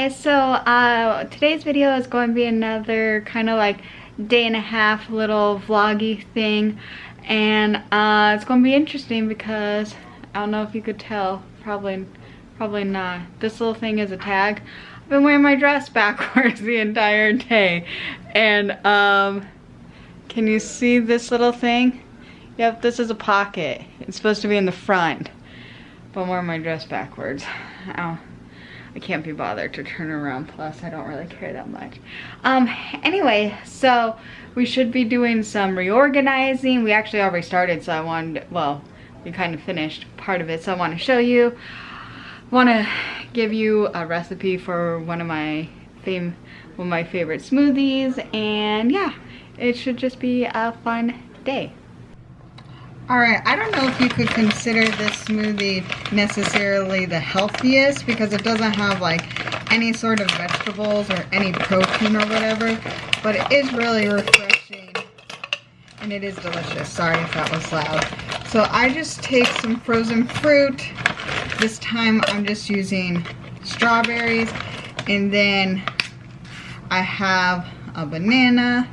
guys, so today's video is going to be another kind of like day and a half little vloggy thing, and it's going to be interesting because I don't know if you could tell, probably not. This little thing is a tag. I've been wearing my dress backwards the entire day, and can you see this little thing? Yep, this is a pocket. It's supposed to be in the front, but I'm wearing my dress backwards. Ow. I can't be bothered to turn around, plus I don't really care that much. Anyway, so we should be doing some reorganizing. We actually already started, so I wanted, well, we kind of finished part of it, so I want to show you. I want to give you a recipe for one of my favorite smoothies, and yeah, it should just be a fun day. Alright, I don't know if you could consider this smoothie necessarily the healthiest because it doesn't have like any sort of vegetables or any protein or whatever, but it is really refreshing and it is delicious. Sorry if that was loud. So I just take some frozen fruit. This time I'm just using strawberries, and then I have a banana.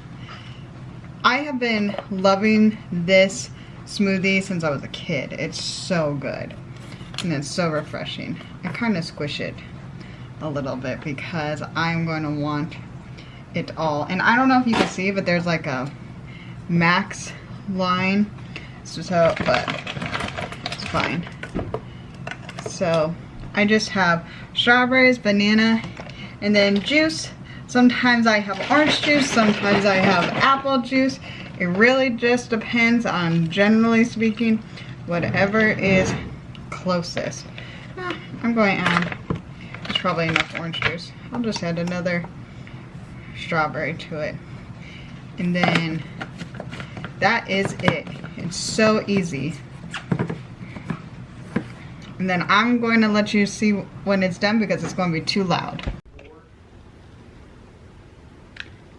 I have been loving this smoothie since I was a kid. It's so good and it's so refreshing. I kind of squish it a little bit because I'm going to want it all. And I don't know if you can see, but there's like a max line, but it's fine. So I just have strawberries, banana, and then juice. Sometimes I have orange juice, sometimes I have apple juice. It really just depends on, generally speaking, whatever is closest. I'm going to add, there's probably enough orange juice. I'll just add another strawberry to it. And then that is it. It's so easy. And then I'm going to let you see when it's done because it's going to be too loud.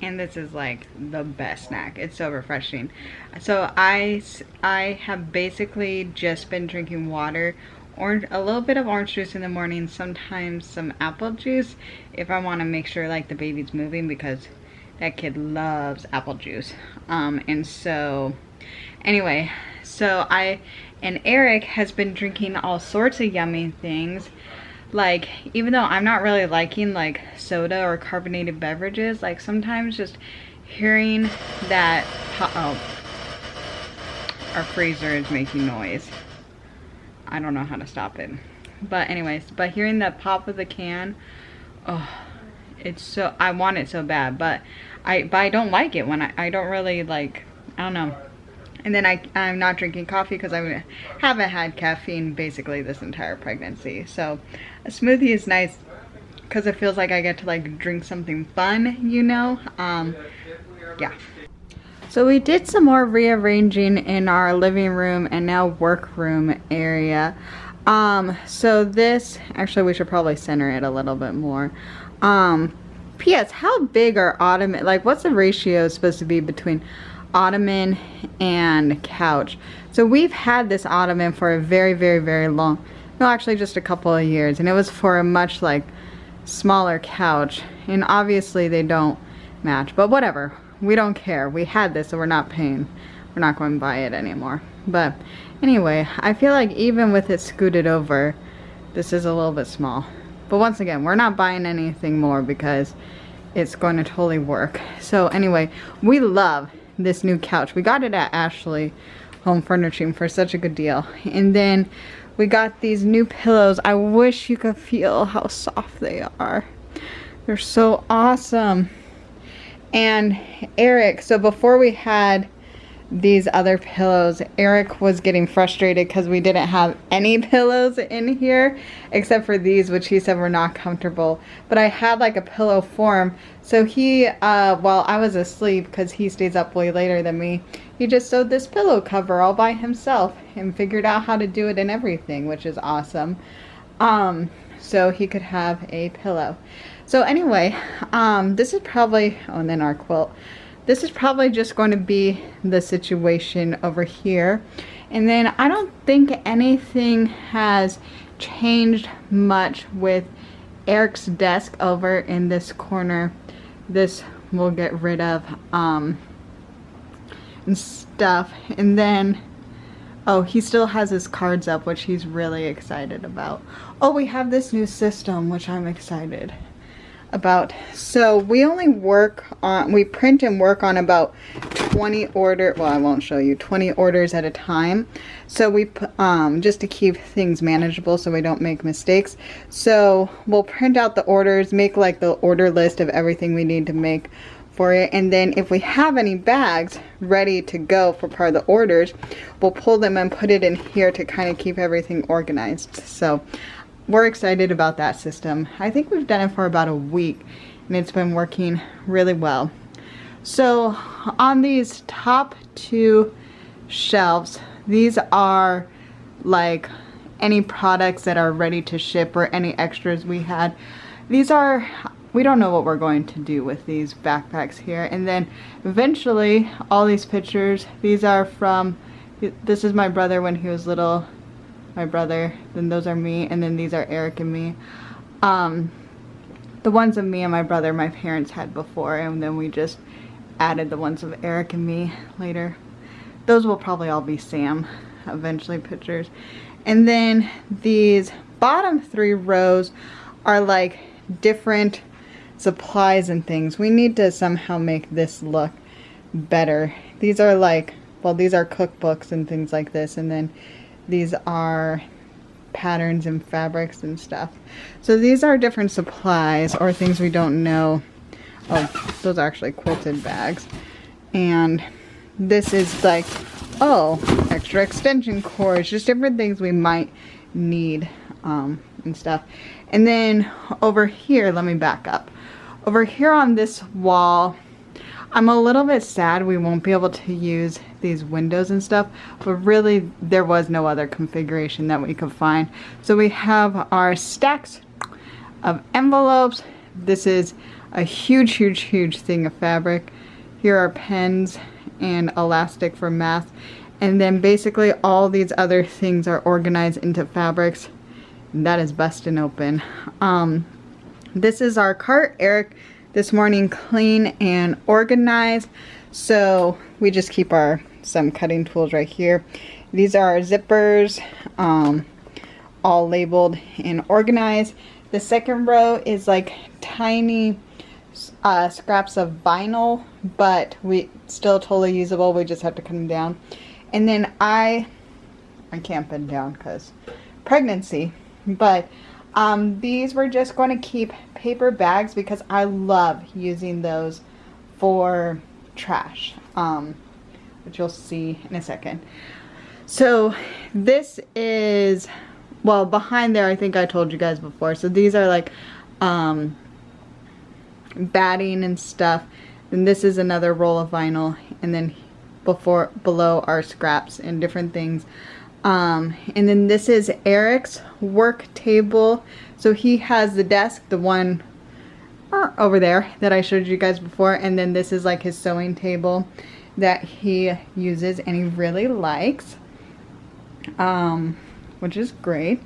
And this is like the best snack. It's so refreshing. So I have basically just been drinking water, a little bit of orange juice in the morning, sometimes some apple juice if I want to make sure like the baby's moving, because that kid loves apple juice. And so anyway, so and Eric has been drinking all sorts of yummy things. Like, even though I'm not really liking like soda or carbonated beverages, like sometimes just hearing that our freezer is making noise. I don't know how to stop it. But anyways, but hearing the pop of the can, oh, it's so, I want it so bad, but I don't like it when I don't really like, I don't know. And then I'm not drinking coffee because I haven't had caffeine basically this entire pregnancy. So a smoothie is nice because it feels like I get to like drink something fun, you know? Yeah. So we did some more rearranging in our living room and now workroom area. So this, actually we should probably center it a little bit more. P.S. How big are ottoman, like what's the ratio supposed to be between ottoman and couch? So we've had this ottoman for a very, very, very long, no, actually just a couple of years, and it was for a much like smaller couch, and obviously they don't match, but whatever, we don't care. We had this, so we're not paying, we're not going to buy it anymore. But anyway, I feel like even with it scooted over, this is a little bit small. But once again, we're not buying anything more because it's going to totally work. So anyway, we love this new couch. We got it at Ashley Home Furnishing for such a good deal. And then we got these new pillows. I wish you could feel how soft they are. They're so awesome. And Eric, so before we had these other pillows, Eric was getting frustrated because we didn't have any pillows in here except for these, which he said were not comfortable. But I had like a pillow form, so he while I was asleep, because he stays up way later than me, he just sewed this pillow cover all by himself and figured out how to do it and everything, which is awesome. So he could have a pillow. So anyway, this is probably, oh, and then our quilt. This is probably just going to be the situation over here. And then I don't think anything has changed much with Erik's desk over in this corner. This we'll get rid of and stuff. And then, oh, he still has his cards up, which he's really excited about. Oh, we have this new system, which I'm excited about. So we only we print and work on about 20 well, I won't show you, 20 orders at a time. So we just to keep things manageable so we don't make mistakes. So we'll print out the orders, make like the order list of everything we need to make for it, and then if we have any bags ready to go for part of the orders, we'll pull them and put it in here to kind of keep everything organized. So we're excited about that system. I think we've done it for about a week and it's been working really well. So on these top 2 shelves, these are like any products that are ready to ship or any extras we had. These are, we don't know what we're going to do with these backpacks here. And then eventually all these pictures, these are from, this is my brother when he was little, my brother, then those are me, and then these are Erik and me. The ones of me and my brother my parents had before, and then we just added the ones of Erik and me later. Those will probably all be Sam eventually pictures. And then these bottom 3 rows are like different supplies and things. We need to somehow make this look better. These are like, well, these are cookbooks and things like this, and then these are patterns and fabrics and stuff. So these are different supplies or things we don't know. Oh, those are actually quilted bags. And this is like, oh, extra extension cords, just different things we might need and stuff. And then over here, let me back up. Over here on this wall, I'm a little bit sad we won't be able to use these windows and stuff, but really there was no other configuration that we could find. So we have our stacks of envelopes. This is a huge, huge, huge thing of fabric. Here are pens and elastic for math. And then basically all these other things are organized into fabrics. And that is busting open. This is our cart. Erik this morning clean and organized. So we just keep some cutting tools right here. These are our zippers, all labeled and organized. The second row is like tiny scraps of vinyl, but we still totally usable. We just have to cut them down. And then I can't bend down because pregnancy, but these we're just going to keep paper bags because I love using those for trash, which you'll see in a second. So this is, well, behind there I think I told you guys before. So these are like batting and stuff. And this is another roll of vinyl, and then below are scraps and different things. And then this is Erik's work table. So he has the desk, the one over there that I showed you guys before, and then this is like his sewing table that he uses and he really likes, which is great.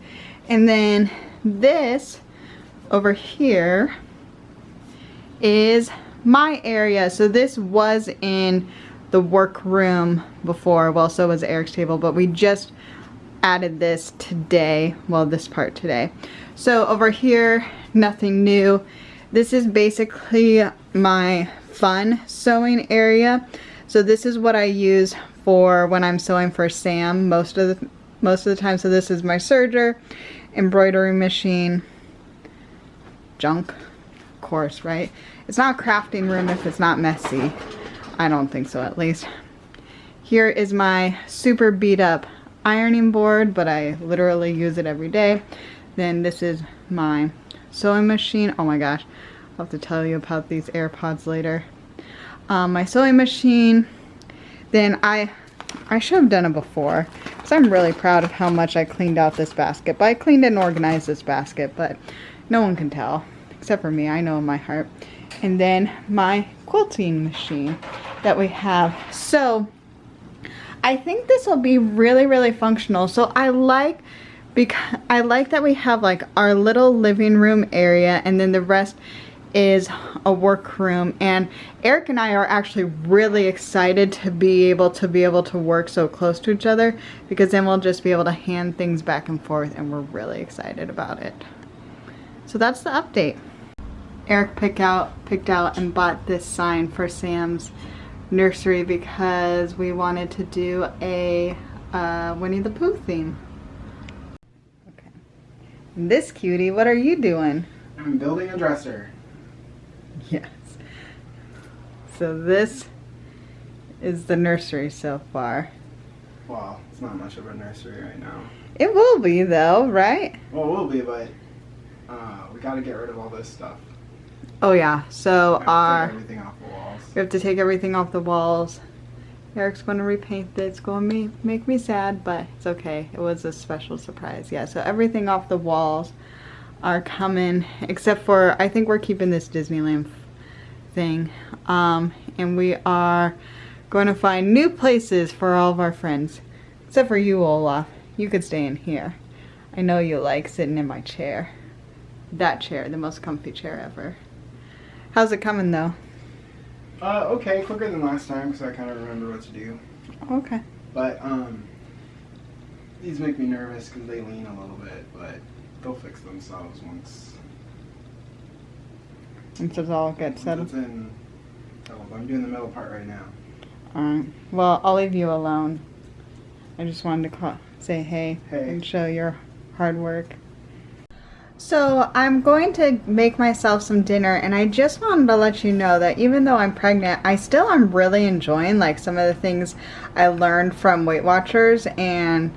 And then this over here is my area. So this was in the workroom before, well, so was Erik's table, but we just added this today, well, this part today. So over here, nothing new. This is basically my fun sewing area. So this is what I use for when I'm sewing for Sam most of the time. So this is my serger, embroidery machine, junk, of course, right? It's not a crafting room if it's not messy. I don't think so, at least. Here is my super beat up ironing board, but I literally use it every day. Then this is my sewing machine. Oh my gosh, I'll have to tell you about these AirPods later. My sewing machine. Then I should have done it before, because I'm really proud of how much I cleaned out this basket. But I cleaned and organized this basket, but no one can tell, except for me. I know in my heart. And then my quilting machine that we have. So I think this will be really, really functional. So I like because I like that we have like our little living room area, and then the rest is a workroom. And Erik and I are actually really excited to be able to work so close to each other, because then we'll just be able to hand things back and forth, and we're really excited about it. So that's the update. Erik picked out and bought this sign for Sam's nursery because we wanted to do a Winnie the Pooh theme. Okay. And this cutie, what are you doing? I'm building a dresser. Yes. So this is the nursery so far. Well, it's not much of a nursery right now. It will be though, right? Well, it will be, but we got to get rid of all this stuff. Oh yeah, so We have to take everything off the walls. we have to take everything off the walls. Erik's going to repaint this. It's going to make me sad, but it's okay. It was a special surprise. Yeah, so everything off the walls are coming, except for, I think we're keeping this Disneyland thing. And we are going to find new places for all of our friends. Except for you, Olaf. You could stay in here. I know you like sitting in my chair. That chair, the most comfy chair ever. How's it coming though? Okay, quicker than last time because I kind of remember what to do. Okay. But these make me nervous because they lean a little bit, but they'll fix themselves once It's all good settled. it's in. I'm doing the middle part right now. Alright. Well, I'll leave you alone. I just wanted to say hey and show your hard work. So I'm going to make myself some dinner, and I just wanted to let you know that even though I'm pregnant, I still am really enjoying like some of the things I learned from Weight Watchers. And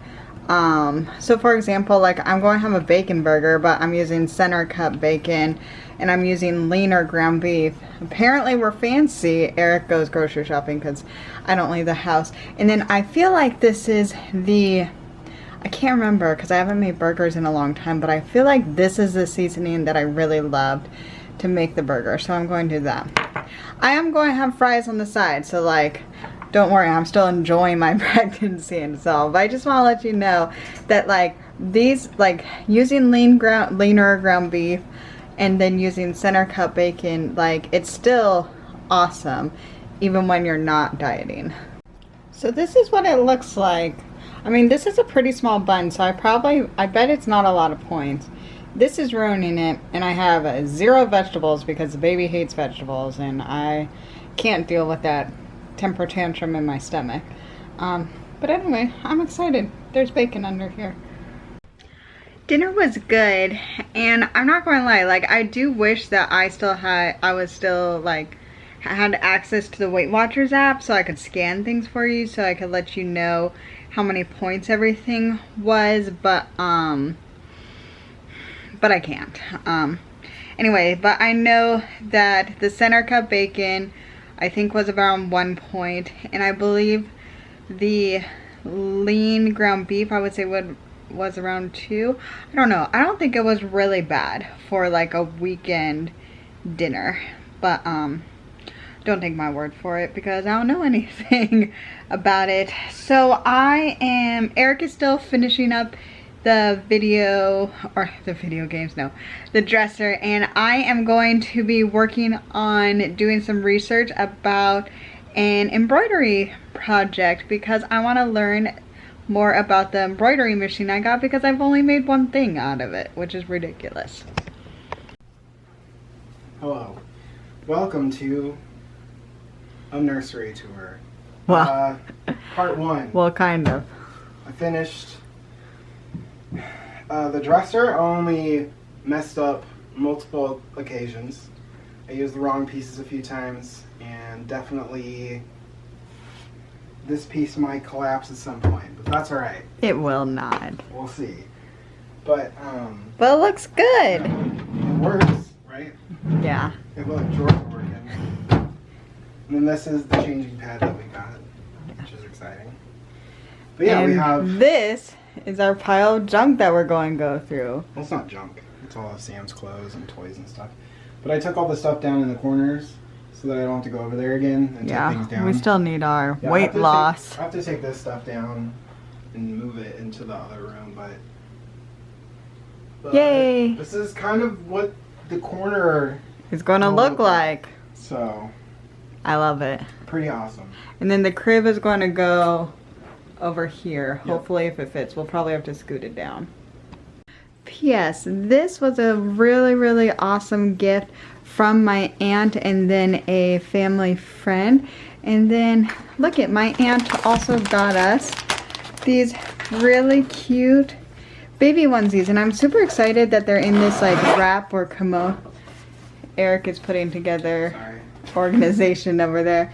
so for example, like I'm going to have a bacon burger, but I'm using center cut bacon, and I'm using leaner ground beef. Apparently we're fancy. Erik goes grocery shopping because I don't leave the house. And then I feel like this is I can't remember because I haven't made burgers in a long time, but I feel like this is the seasoning that I really loved to make the burger. So I'm going to do that. I am going to have fries on the side, so like, don't worry, I'm still enjoying my pregnancy and so. But I just want to let you know that like these, like using leaner ground beef and then using center cut bacon, like it's still awesome even when you're not dieting. So this is what it looks like. I mean, this is a pretty small bun, so I bet it's not a lot of points. This is ruining it, and I have 0 vegetables because the baby hates vegetables, and I can't deal with that temper tantrum in my stomach. But anyway, I'm excited. There's bacon under here. Dinner was good, and I'm not going to lie, like I do wish that I was still like had access to the Weight Watchers app so I could scan things for you, so I could let you know how many points everything was, but I can't. Anyway, but I know that the center cut bacon I think was around 1 point, and I believe the lean ground beef I would say was around 2. I don't know. I don't think it was really bad for like a weekend dinner, but don't take my word for it because I don't know anything about it. So Erik is still finishing up the video games, no, the dresser, and I am going to be working on doing some research about an embroidery project because I want to learn more about the embroidery machine I got because I've only made one thing out of it, which is ridiculous. Hello. Welcome to a nursery tour. Well, part 1. Well, kind of. I finished the dresser. Only messed up multiple occasions. I used the wrong pieces a few times, and definitely this piece might collapse at some point, but that's alright. It will not. We'll see. But it looks good. It works, right? Yeah. It looks drawers working. And then this is the changing pad that we got, which is exciting. But yeah, and we have... this is our pile of junk that we're going to go through. Well, it's not junk. It's all of Sam's clothes and toys and stuff. But I took all the stuff down in the corners so that I don't have to go over there again and take things down. We still need our weight loss. I have to take this stuff down and move it into the other room, but But Yay! this is kind of what the corner It's gonna look like. So, I love it. pretty awesome. And then the crib is going to go over here. Yep. Hopefully if it fits. We'll probably have to scoot it down. P.S. This was a really, really awesome gift from my aunt and then a family friend. And then, look at, my aunt also got us these really cute baby onesies. And I'm super excited that they're in this like wrap or kimono. Erik is putting together organization over there.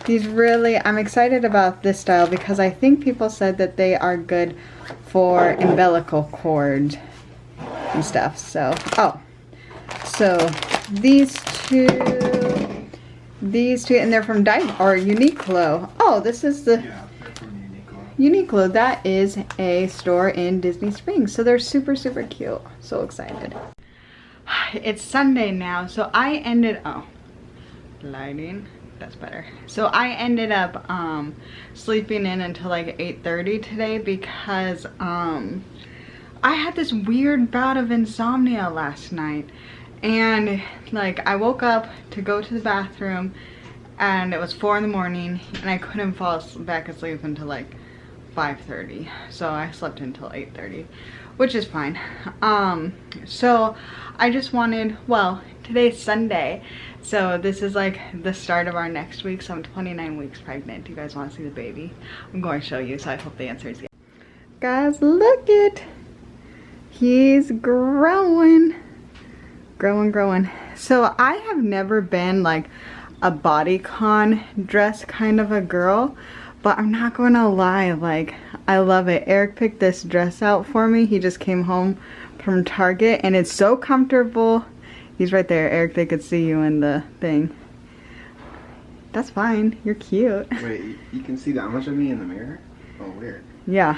These really, I'm excited about this style because I think people said that they are good for umbilical cord and stuff. So, so these two, and they're from Uniqlo. Oh, this is the Uniqlo. That is a store in Disney Springs. So they're super, super cute. So excited. It's Sunday now, so I ended lighting, that's better. So I ended up sleeping in until like 8:30 today because I had this weird bout of insomnia last night, and like I woke up to go to the bathroom and it was 4 in the morning and I couldn't fall back asleep until like 5:30, so I slept until 8:30, which is fine. So I just wanted, well, today's Sunday, so this is like the start of our next week. So I'm 29 weeks pregnant. Do you guys want to see the baby? I'm going to show you, so I hope the answer is yes. Guys, look it, he's growing. So I have never been like a bodycon dress kind of a girl, but I'm not going to lie, like I love it. Erik picked this dress out for me. He just came home from Target and it's so comfortable. He's right there. Erik, they could see you in the thing. That's fine. You're cute. Wait, you can see that much of me in the mirror? Oh, weird. Yeah.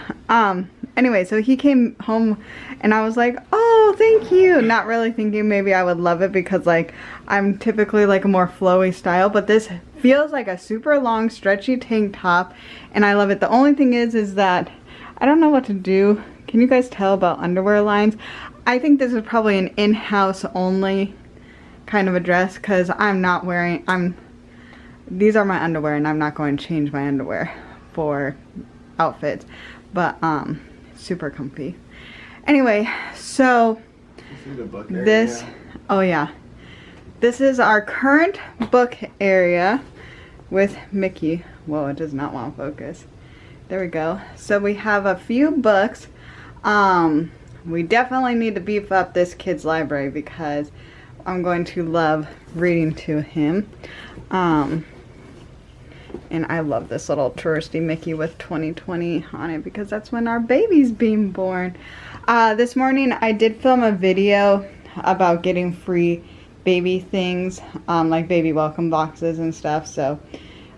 Anyway, so he came home and I was like, oh, thank you. Not really thinking maybe I would love it because like I'm typically like a more flowy style, but this feels like a super long stretchy tank top and I love it. The only thing is that I don't know what to do. Can you guys tell about underwear lines? I think this is probably an in-house only kind of a dress because I'm not wearing, these are my underwear and I'm not going to change my underwear for outfits, but super comfy. Anyway, so this, oh yeah, this is our current book area with Mickey. Whoa, it does not want to focus. There we go. So we have a few books. We definitely need to beef up this kid's library because I'm going to love reading to him. And I love this little touristy Mickey with 2020 on it because that's when our baby's being born. This morning I did film a video about getting free baby things, like baby welcome boxes and stuff. So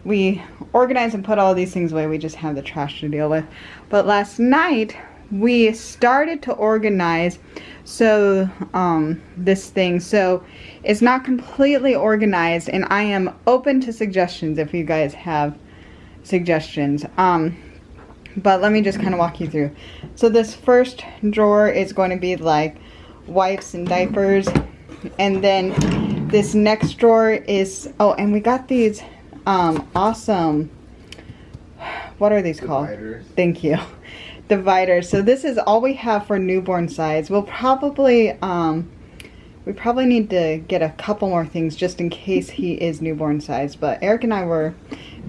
we organized and put all these things away. We just have the trash to deal with. But last night we started to organize this thing. So it's not completely organized and I am open to suggestions if you guys have suggestions. But let me just kind of walk you through. So this first drawer is going to be like wipes and diapers, and then this next drawer is, oh, and we got these awesome, what are these called? Dividers. Thank you. Dividers. So this is all we have for newborn size. We'll probably we probably need to get a couple more things just in case he is newborn size, but Erik and I were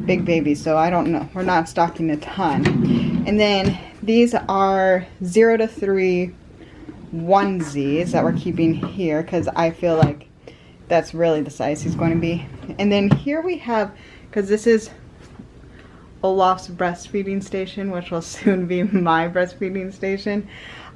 big babies, so I don't know, we're not stocking a ton. And then these are 0 to 3 onesies that we're keeping here because I feel like that's really the size he's going to be. And then here we have, because this is Olaf's breastfeeding station, which will soon be my breastfeeding station.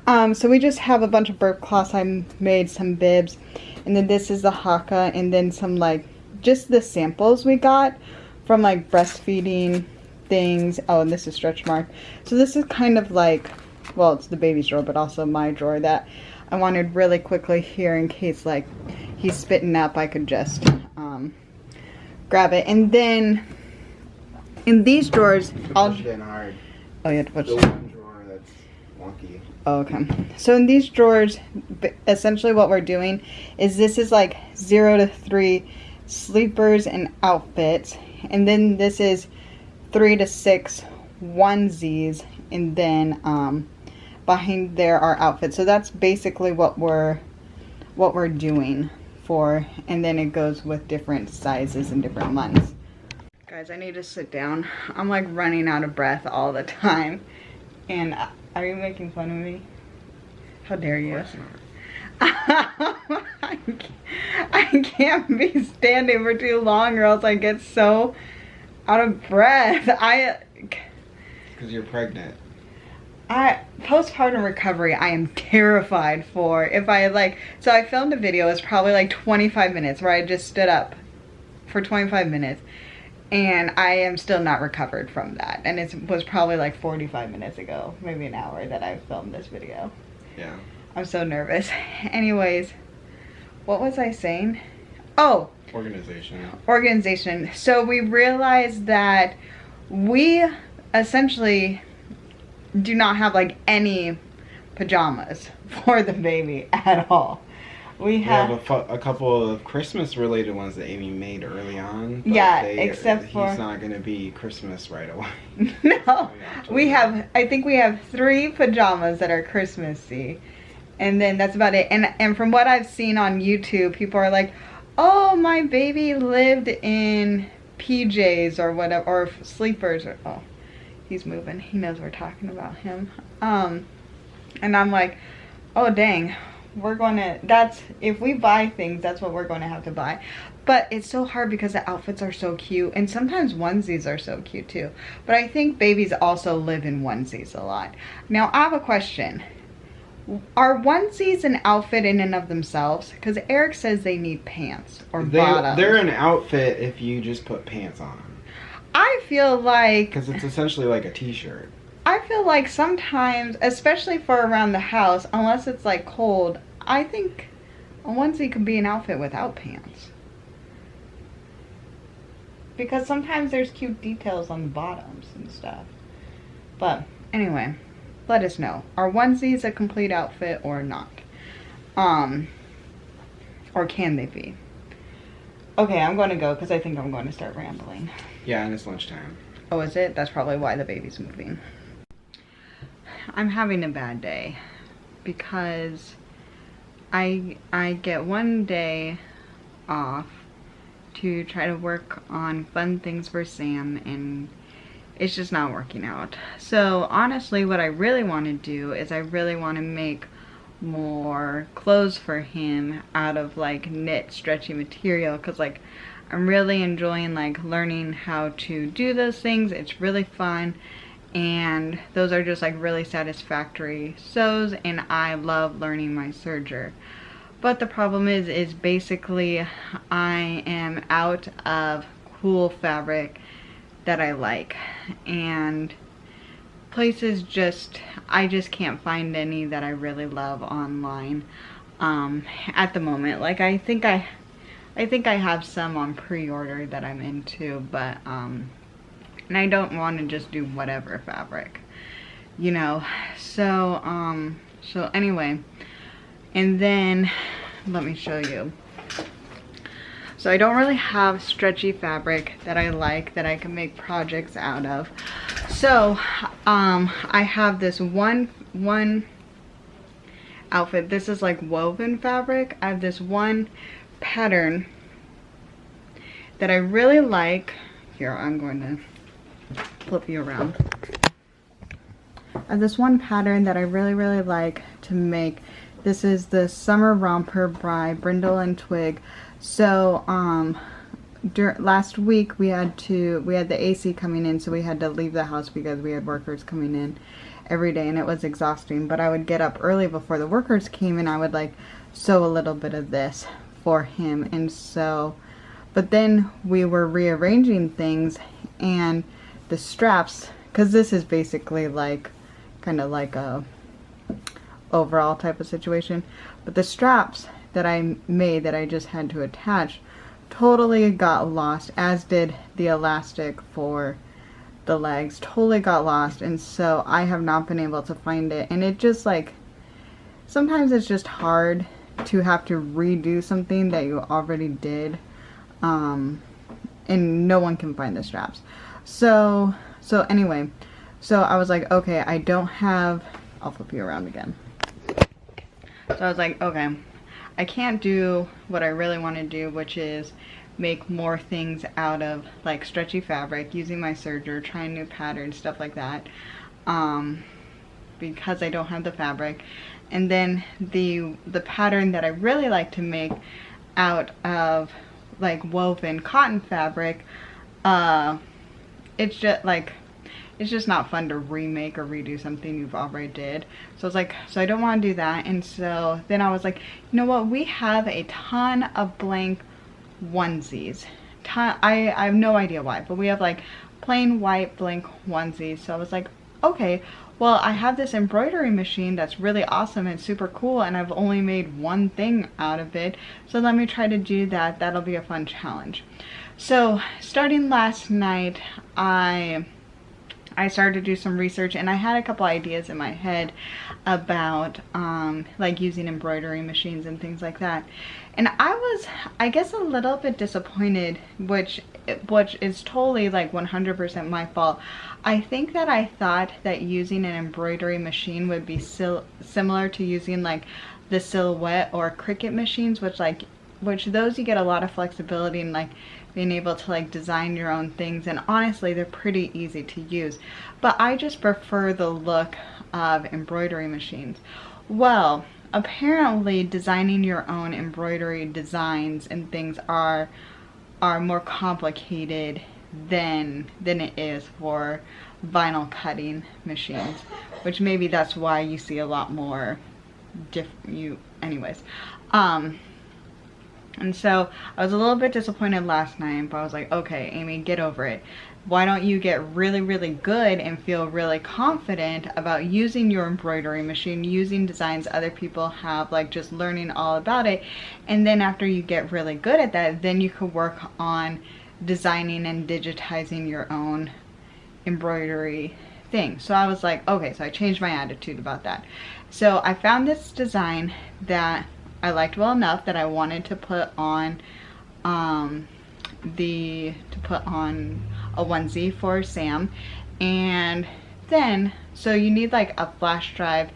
So we just have a bunch of burp cloths. I made some bibs, and then this is the haka, and then some like just the samples we got from like breastfeeding things. Oh, and this is stretch mark. So this is kind of like, well, it's the baby's drawer, but also my drawer that I wanted really quickly here in case like he's spitting up, I could just grab it. And then in these drawers, Push it in hard. Oh, you have to push the it. one drawer that's wonky. Okay. So in these drawers, essentially what we're doing is this is like 0 to 3 sleepers and outfits. And then this is 3 to 6 onesies. And then behind there are outfits. So that's basically what we're doing for. And then it goes with different sizes and different months. Guys, I need to sit down. I'm like running out of breath all the time. And are you making fun of me? How dare you? I can't be standing for too long or else I get so out of breath. Because you're pregnant. Postpartum recovery, I am terrified for. If I so I filmed a video, it's probably like 25 minutes where I just stood up for 25 minutes. And I am still not recovered from that. And it was probably like 45 minutes ago, maybe an hour, that I filmed this video. Yeah. I'm so nervous. Anyways, what was I saying? Oh! Organization. So we realized that we essentially do not have like any pajamas for the baby at all. We have a couple of Christmas related ones that Amy made early on. But yeah, except for he's not going to be Christmas right away. No, I think we have 3 pajamas that are Christmassy, and then that's about it. And from what I've seen on YouTube, people are like, "Oh, my baby lived in PJs or whatever, or sleepers." Or oh, he's moving. He knows we're talking about him. And I'm like, "Oh, dang." If we buy things, that's what we're going to have to buy. But it's so hard because the outfits are so cute, and sometimes onesies are so cute too. But I think babies also live in onesies a lot. Now I have a question. Are onesies an outfit in and of themselves? Because Eric says they need pants or bottoms. They're an outfit if you just put pants on them. I feel like... Because it's essentially like a t-shirt. I feel like sometimes, especially for around the house, unless it's like cold, I think a onesie could be an outfit without pants. Because sometimes there's cute details on the bottoms and stuff. But anyway, let us know. Are onesies a complete outfit or not? Or can they be? Okay, I'm going to go because I think I'm going to start rambling. Yeah, and it's lunchtime. Oh, is it? That's probably why the baby's moving. I'm having a bad day because I get one day off to try to work on fun things for Sam, and it's just not working out. So honestly, what I really want to do is I really want to make more clothes for him out of like knit stretchy material, because like I'm really enjoying like learning how to do those things. It's really fun, and those are just like really satisfactory sews, and I love learning my serger. But the problem is basically I am out of cool fabric that I like, and places I just can't find any that I really love online at the moment. Like I think I have some on pre-order that I'm into, but and I don't want to just do whatever fabric, you know. So so anyway, and then let me show you. So I don't really have stretchy fabric that I like that I can make projects out of. So I have this one outfit. This is like woven fabric. I have this one pattern that I really like. Here, I'm going to flip you around. I have this one pattern that I really like to make. This is the Summer Romper by Brindle and Twig. So last week we had the AC coming in, so we had to leave the house because we had workers coming in every day, and it was exhausting. But I would get up early before the workers came, and I would like sew a little bit of this for him. And so, but then we were rearranging things, and the straps, because this is basically like kind of like a overall type of situation, but the straps that I made that I just had to attach totally got lost, as did the elastic for the legs, totally got lost, and so I have not been able to find it. And it just like, sometimes it's just hard to have to redo something that you already did, and no one can find the straps. So anyway, so I was like, okay, I don't have, I'll flip you around again. So I was like, okay, I can't do what I really want to do, which is make more things out of like stretchy fabric, using my serger, trying new patterns, stuff like that, because I don't have the fabric. And then the pattern that I really like to make out of like woven cotton fabric, it's just not fun to remake or redo something you've already did. So I was like, so I don't want to do that. And so then I was like, you know what, we have a ton of blank onesies. I have no idea why, but we have like plain white blank onesies. So I was like, okay, well, I have this embroidery machine that's really awesome and super cool, and I've only made one thing out of it, so let me try to do that. That'll be a fun challenge. So starting last night, I started to do some research, and I had a couple ideas in my head about like using embroidery machines and things like that. And I was, I guess, a little bit disappointed, which is totally like 100% my fault. I think that I thought that using an embroidery machine would be similar to using like the Silhouette or Cricut machines, which those you get a lot of flexibility and like being able to like design your own things, and honestly they're pretty easy to use. But I just prefer the look of embroidery machines. Well, apparently designing your own embroidery designs and things are more complicated than it is for vinyl cutting machines, which maybe that's why you see a lot more anyways. And so I was a little bit disappointed last night, but I was like, okay, Amy, get over it. Why don't you get really, really good and feel really confident about using your embroidery machine, using designs other people have, like just learning all about it. And then after you get really good at that, then you could work on designing and digitizing your own embroidery thing. So I was like, okay, so I changed my attitude about that. So I found this design that I liked well enough that I wanted to put on a onesie for Sam. And then, so you need like a flash drive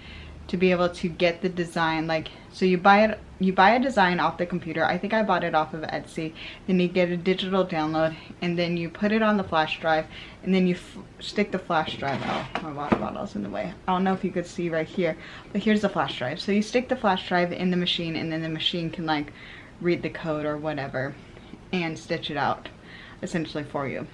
to be able to get the design. Like, so you buy a design off the computer. I think I bought it off of Etsy. Then you get a digital download, and then you put it on the flash drive, and then you stick the flash drive out. My water bottle's in the way. I don't know if you could see right here, but here's the flash drive. So you stick the flash drive in the machine, and then the machine can like read the code or whatever and stitch it out essentially for you.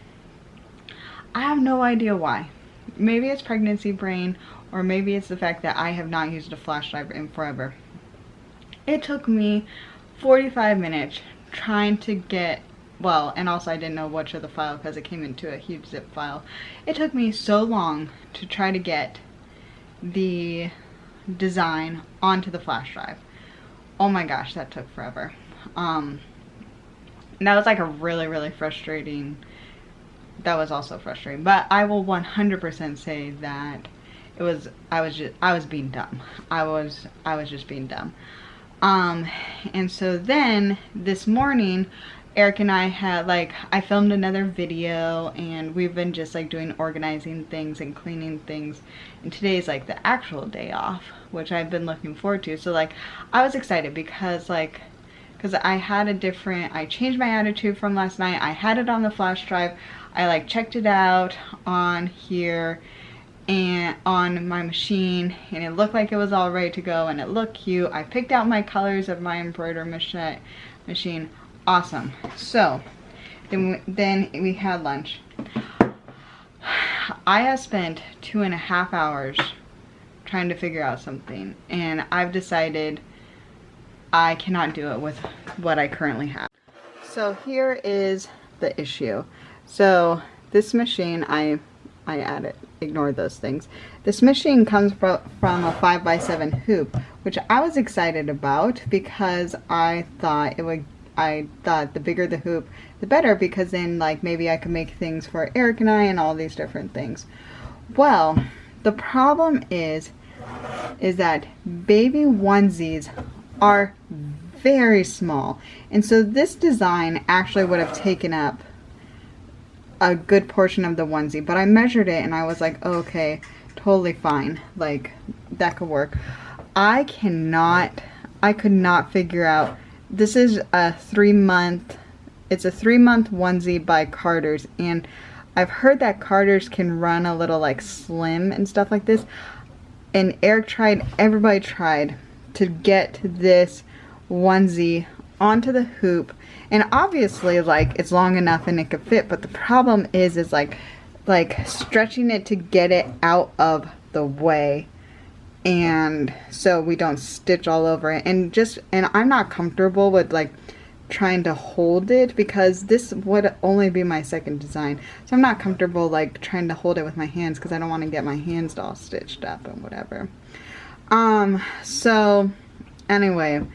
I have no idea why. Maybe it's pregnancy brain, or maybe it's the fact that I have not used a flash drive in forever. It took me 45 minutes trying to get, well, and also I didn't know which of the file because it came into a huge zip file. It took me so long to try to get the design onto the flash drive. Oh my gosh, that took forever. And that was like a really, really frustrating, that was also frustrating, but I will 100% say that I was being dumb. I was just being dumb. And so then this morning, Eric and I had I filmed another video, and we've been just like doing organizing things and cleaning things. And today's like the actual day off, which I've been looking forward to. So like I was excited because I changed my attitude from last night. I had it on the flash drive. I checked it out on here and on my machine, and it looked like it was all ready to go, and it looked cute. I picked out my colors of my embroidery machine. Awesome. So then we had lunch. I have spent 2.5 hours trying to figure out something, and I've decided I cannot do it with what I currently have. So here is the issue. So this machine, I added, ignore those things. This machine comes from a 5x7 hoop, which I was excited about because I thought it would I thought the bigger the hoop, the better, because then like maybe I could make things for Eric and I and all these different things. Well, the problem is that baby onesies are very small. And so this design actually would have taken up a good portion of the onesie, but I measured it and I was like, oh, okay, totally fine. Like, that could work. I could not figure out, this is a 3-month, it's a 3-month onesie by Carter's, and I've heard that Carter's can run a little like slim and stuff like this. And Eric tried, everybody tried to get this onesie onto the hoop, and obviously like it's long enough and it could fit, but the problem is like stretching it to get it out of the way, and so we don't stitch all over it, and I'm not comfortable with like trying to hold it, because this would only be my second design, so I'm not comfortable like trying to hold it with my hands, because I don't want to get my hands all stitched up and whatever. So anyway,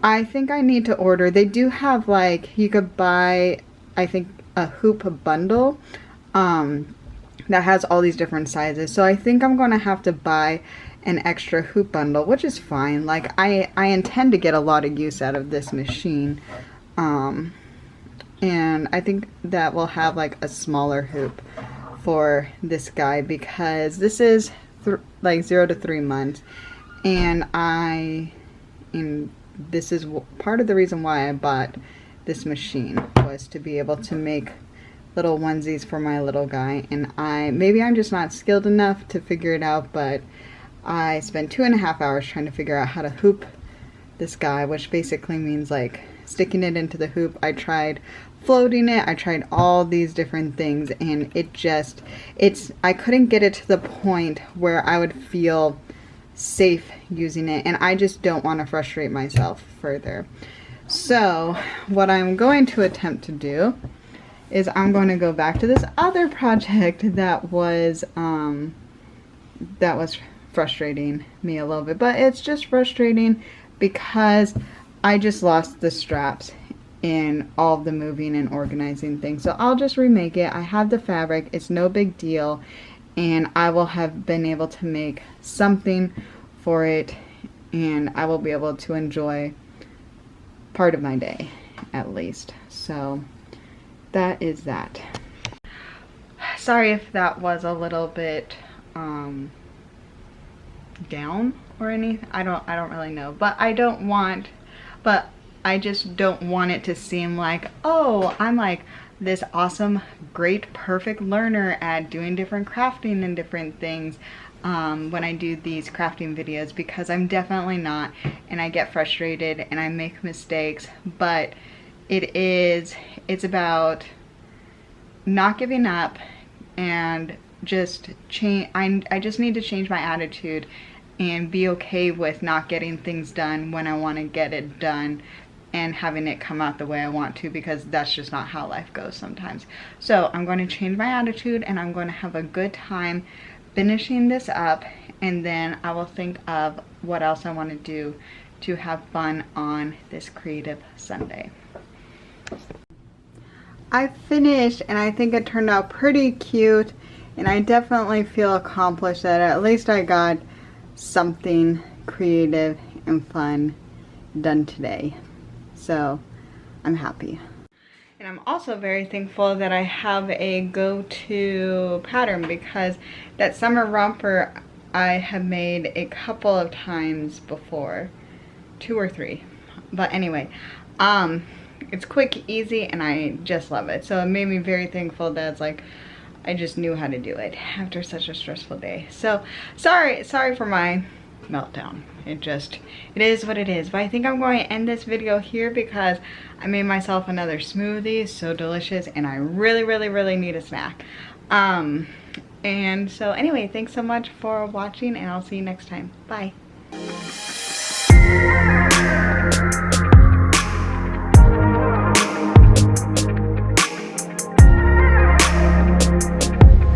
I think I need to order. They do have like, you could buy, I think, a hoop bundle that has all these different sizes. So I think I'm gonna have to buy an extra hoop bundle, which is fine. Like I intend to get a lot of use out of this machine. And I think that we'll have like a smaller hoop for this guy, because this is like 0 to 3 months, and this is part of the reason why I bought this machine, was to be able to make little onesies for my little guy. And maybe I'm just not skilled enough to figure it out, but I spent 2.5 hours trying to figure out how to hoop this guy, which basically means like sticking it into the hoop. I tried floating it, I tried all these different things, and I couldn't get it to the point where I would feel safe using it, and I just don't want to frustrate myself further. So what I'm going to attempt to do is I'm going to go back to this other project that was frustrating me a little bit, but it's just frustrating because I just lost the straps in all of the moving and organizing things. So I'll just remake it. I have the fabric, it's no big deal, and I will have been able to make something for it, and I will be able to enjoy part of my day at least. So that is that. Sorry if that was a little bit down or anything. I don't really know, but I just don't want it to seem like, oh, I'm like this awesome, great, perfect learner at doing different crafting and different things when I do these crafting videos, because I'm definitely not, and I get frustrated and I make mistakes. But it's about not giving up and just change. I just need to change my attitude and be okay with not getting things done when I want to get it done, and having it come out the way I want to, because that's just not how life goes sometimes. So I'm going to change my attitude, and I'm going to have a good time finishing this up, and then I will think of what else I want to do to have fun on this creative Sunday. I finished, and I think it turned out pretty cute, and I definitely feel accomplished that at least I got something creative and fun done today. So I'm happy. And I'm also very thankful that I have a go-to pattern, because that summer romper I have made a couple of times before, 2 or 3. But anyway, it's quick, easy, and I just love it. So it made me very thankful that it's like I just knew how to do it after such a stressful day. So sorry for my meltdown. It is what it is. But I think I'm going to end this video here, because I made myself another smoothie, so delicious, and I really need a snack. And so anyway, thanks so much for watching, and I'll see you next time. Bye.